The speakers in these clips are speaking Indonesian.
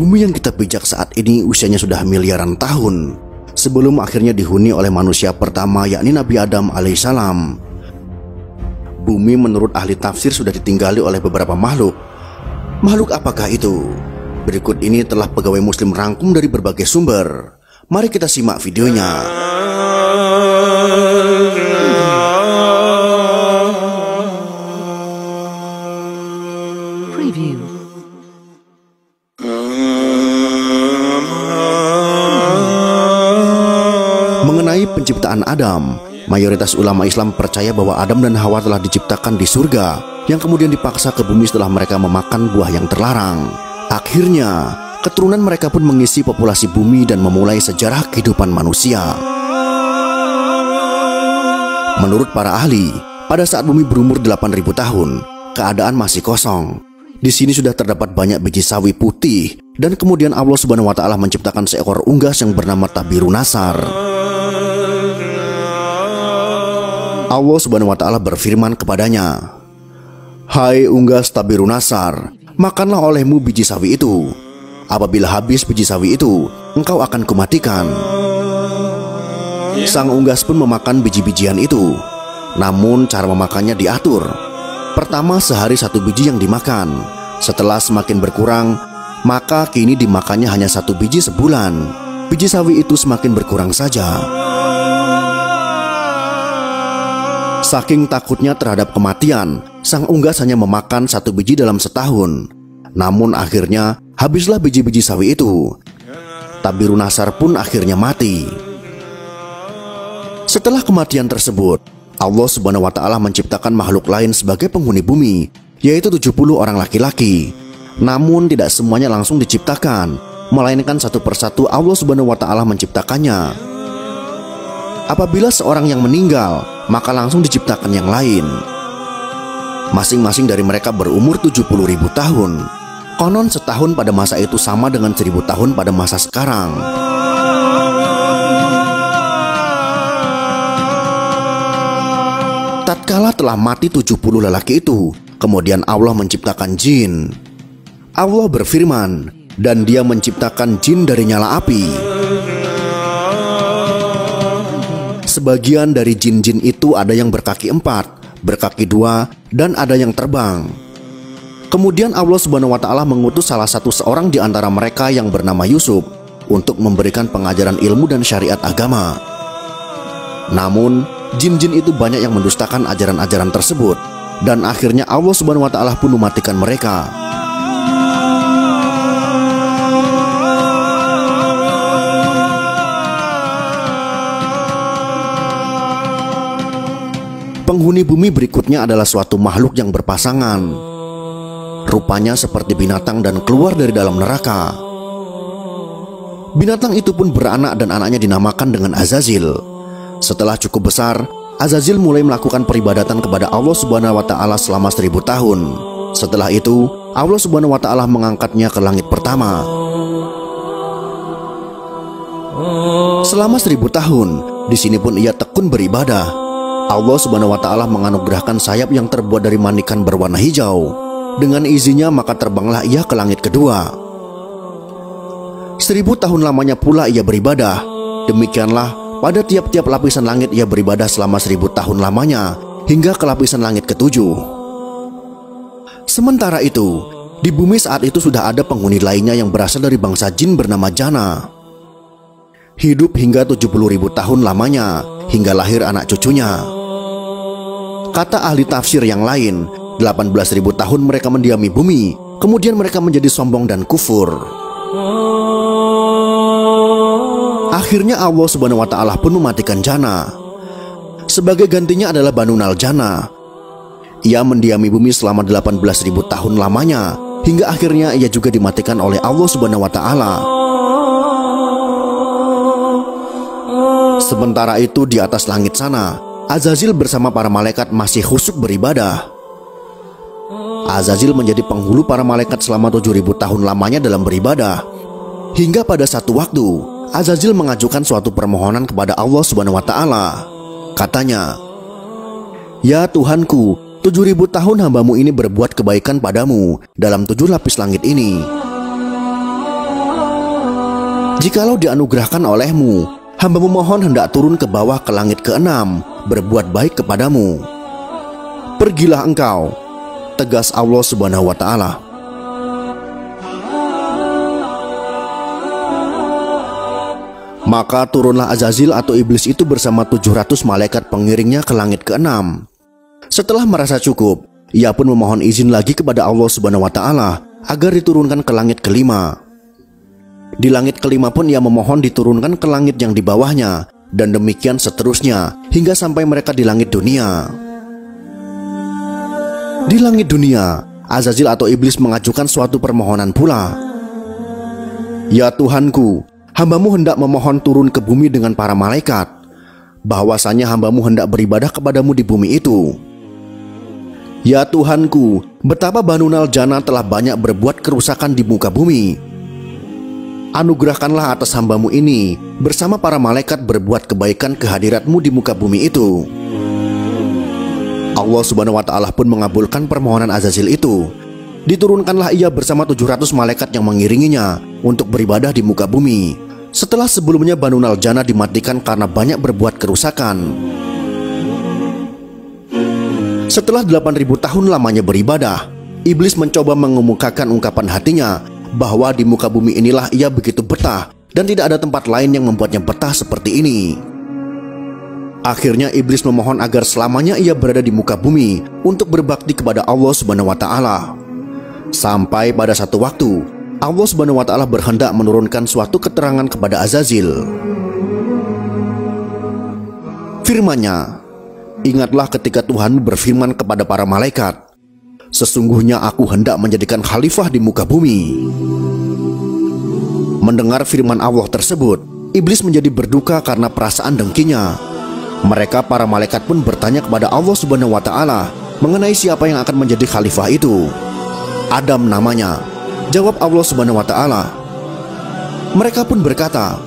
Bumi yang kita pijak saat ini usianya sudah miliaran tahun sebelum akhirnya dihuni oleh manusia pertama, yakni Nabi Adam alaihissalam. Bumi menurut ahli tafsir sudah ditinggali oleh beberapa makhluk. Makhluk apakah itu? Berikut ini telah pegawai muslim rangkum dari berbagai sumber. Mari kita simak videonya. Preview. Mengenai penciptaan Adam, mayoritas ulama Islam percaya bahwa Adam dan Hawa telah diciptakan di surga, yang kemudian dipaksa ke bumi setelah mereka memakan buah yang terlarang. Akhirnya, keturunan mereka pun mengisi populasi bumi dan memulai sejarah kehidupan manusia. Menurut para ahli, pada saat bumi berumur 8.000 tahun, keadaan masih kosong. Di sini sudah terdapat banyak biji sawi putih, dan kemudian Allah Subhanahu wa Ta'ala menciptakan seekor unggas yang bernama Tabirunasar. Allah Subhanahu wa Ta'ala berfirman kepadanya, "Hai unggas Tabirunasar, makanlah olehmu biji sawi itu. Apabila habis biji sawi itu, engkau akan kumatikan." Sang unggas pun memakan biji-bijian itu. Namun cara memakannya diatur. Pertama sehari 1 biji yang dimakan. Setelah semakin berkurang, maka kini dimakannya hanya 1 biji sebulan. Biji sawi itu semakin berkurang saja. Saking takutnya terhadap kematian, sang unggas hanya memakan 1 biji dalam setahun. Namun akhirnya habislah biji-biji sawi itu. Tabirunasar pun akhirnya mati. Setelah kematian tersebut, Allah Subhanahu wa Ta'ala menciptakan makhluk lain sebagai penghuni bumi, yaitu 70 orang laki-laki. Namun tidak semuanya langsung diciptakan, melainkan satu persatu Allah Subhanahu wa Ta'ala menciptakannya. Apabila seorang yang meninggal, maka langsung diciptakan yang lain. Masing-masing dari mereka berumur 70.000 tahun. Konon setahun pada masa itu sama dengan 1000 tahun pada masa sekarang. Tatkala telah mati 70 lelaki itu, kemudian Allah menciptakan jin. Allah berfirman, "Dan Dia menciptakan jin dari nyala api." Sebagian dari jin-jin itu ada yang berkaki 4, berkaki 2, dan ada yang terbang. Kemudian Allah Subhanahu wa Ta'ala mengutus salah satu seorang di antara mereka yang bernama Yusuf untuk memberikan pengajaran ilmu dan syariat agama. Namun, jin-jin itu banyak yang mendustakan ajaran-ajaran tersebut, dan akhirnya Allah Subhanahu wa Ta'ala pun mematikan mereka. Penghuni bumi berikutnya adalah suatu makhluk yang berpasangan. Rupanya seperti binatang dan keluar dari dalam neraka. Binatang itu pun beranak dan anaknya dinamakan dengan Azazil. Setelah cukup besar, Azazil mulai melakukan peribadatan kepada Allah Subhanahu wa Ta'ala selama 1000 tahun. Setelah itu, Allah Subhanahu wa Ta'ala mengangkatnya ke langit pertama. Selama 1000 tahun, di sini pun ia tekun beribadah. Allah Subhanahu wa Ta'ala menganugerahkan sayap yang terbuat dari manikan berwarna hijau. Dengan izinnya maka terbanglah ia ke langit kedua. 1000 tahun lamanya pula ia beribadah. Demikianlah pada tiap-tiap lapisan langit ia beribadah selama 1000 tahun lamanya, hingga ke lapisan langit ke-7. Sementara itu, di bumi saat itu sudah ada penghuni lainnya yang berasal dari bangsa jin bernama Jana. Hidup hingga 70.000 tahun lamanya, hingga lahir anak cucunya. Kata ahli tafsir yang lain, 18.000 tahun mereka mendiami bumi, kemudian mereka menjadi sombong dan kufur. Akhirnya Allah Subhanahu wa Ta'ala pun mematikan Jana. Sebagai gantinya adalah Banu Naljana. Ia mendiami bumi selama 18.000 tahun lamanya, hingga akhirnya ia juga dimatikan oleh Allah Subhanahu wa Ta'ala. Sementara itu di atas langit sana, Azazil bersama para malaikat masih khusyuk beribadah. Azazil menjadi penghulu para malaikat selama 7.000 tahun lamanya dalam beribadah. Hingga pada satu waktu, Azazil mengajukan suatu permohonan kepada Allah Subhanahu wa Ta'ala. Katanya, "Ya Tuhanku, 7.000 tahun hambamu ini berbuat kebaikan padamu dalam 7 lapis langit ini. Jikalau dianugerahkan olehmu, hamba memohon hendak turun ke bawah ke langit ke-6, berbuat baik kepadamu. Pergilah engkau, tegas Allah Subhanahu wa Ta'ala. Maka turunlah Azazil atau iblis itu bersama 700 malaikat pengiringnya ke langit ke-6. Setelah merasa cukup, ia pun memohon izin lagi kepada Allah Subhanahu wa Ta'ala agar diturunkan ke langit ke-5. Di langit ke-5 pun ia memohon diturunkan ke langit yang di bawahnya, dan demikian seterusnya hingga sampai mereka di langit dunia. Di langit dunia, Azazil atau iblis mengajukan suatu permohonan pula. Ya Tuhanku, hambamu hendak memohon turun ke bumi dengan para malaikat, bahwasanya hambamu hendak beribadah kepadamu di bumi itu. Ya Tuhanku, betapa Banu Naljana telah banyak berbuat kerusakan di muka bumi. Anugerahkanlah atas hambamu ini bersama para malaikat berbuat kebaikan kehadiratmu di muka bumi itu. Allah Subhanahu wa Ta'ala pun mengabulkan permohonan Azazil itu. Diturunkanlah ia bersama 700 malaikat yang mengiringinya untuk beribadah di muka bumi, setelah sebelumnya Banu Naljana dimatikan karena banyak berbuat kerusakan. Setelah 8.000 tahun lamanya beribadah, iblis mencoba mengemukakan ungkapan hatinya bahwa di muka bumi inilah ia begitu betah dan tidak ada tempat lain yang membuatnya betah seperti ini. Akhirnya iblis memohon agar selamanya ia berada di muka bumi untuk berbakti kepada Allah Subhanahu wa Ta'ala. Sampai pada satu waktu, Allah Subhanahu wa Ta'ala berhendak menurunkan suatu keterangan kepada Azazil. Firman-Nya, ingatlah ketika Tuhan berfirman kepada para malaikat, sesungguhnya aku hendak menjadikan khalifah di muka bumi. Mendengar firman Allah tersebut, iblis menjadi berduka karena perasaan dengkinya. Mereka para malaikat pun bertanya kepada Allah Subhanahu wa Ta'ala mengenai siapa yang akan menjadi khalifah itu. Adam namanya, jawab Allah Subhanahu wa Ta'ala. Mereka pun berkata,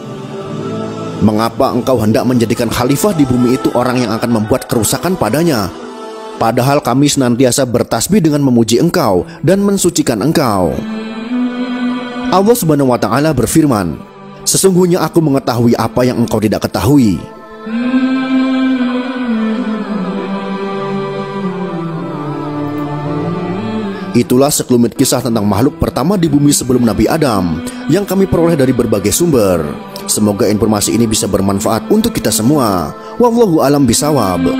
mengapa engkau hendak menjadikan khalifah di bumi itu orang yang akan membuat kerusakan padanya? Padahal kami senantiasa bertasbih dengan memuji engkau dan mensucikan engkau. Allah Subhanahu wa Ta'ala berfirman, sesungguhnya aku mengetahui apa yang engkau tidak ketahui. Itulah sekelumit kisah tentang makhluk pertama di bumi sebelum Nabi Adam yang kami peroleh dari berbagai sumber. Semoga informasi ini bisa bermanfaat untuk kita semua. Wallahu a'lam bishawab.